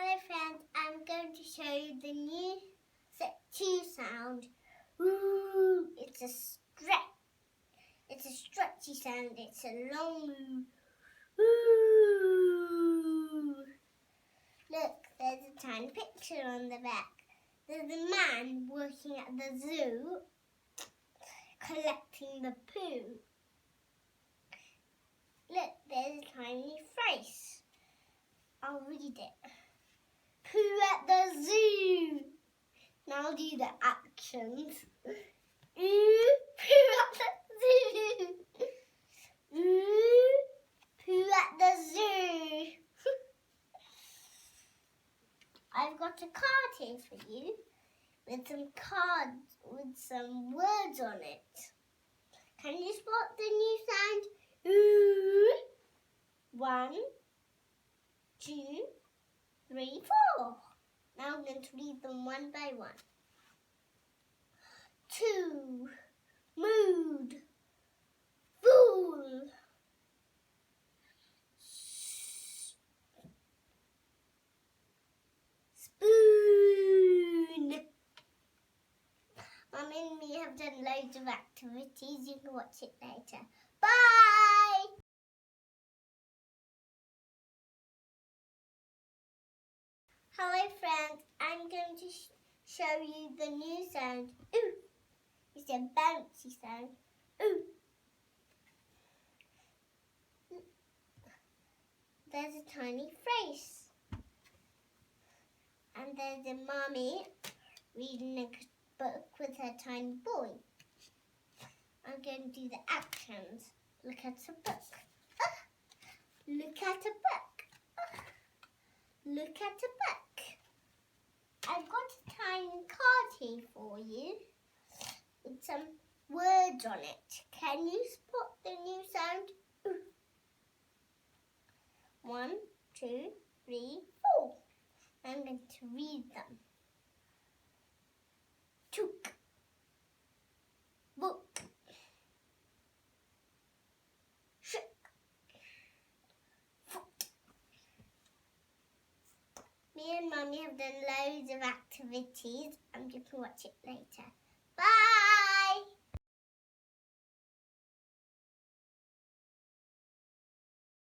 Hello friends, I'm going to show you the new Set2 sound. Ooh, it's a stretchy sound. It's a long ooh. Look, there's a tiny picture on the back. There's a man working at the zoo collecting the poo. Look, there's a tiny phrase. I'll read it. Poo at the zoo. Now I'll do the actions. Ooh, poo at the zoo. Ooh, poo at the zoo. I've got a card here for you with some cards with some words on it. Can you spot the new sound? Ooh. 1, 2, 3, 4. Now I'm going to read them one by one. 2, mood, fool, spoon. Mum and me have done loads of activities. You can watch it later. Bye! Hello friends, I'm going to show you the new sound. Ooh! It's a bouncy sound. Ooh! There's a tiny face. And there's a mummy reading a book with her tiny boy. I'm going to do the actions. Look at a book. Look at a book. Look at a book. I've got a tiny card here for you with some words on it. Can you spot the new sound? Ooh. 1, 2, 3, 4. I'm going to read them. Took, book, shook, foot. Me and Mummy have done loads of activities. I'm going to watch it later.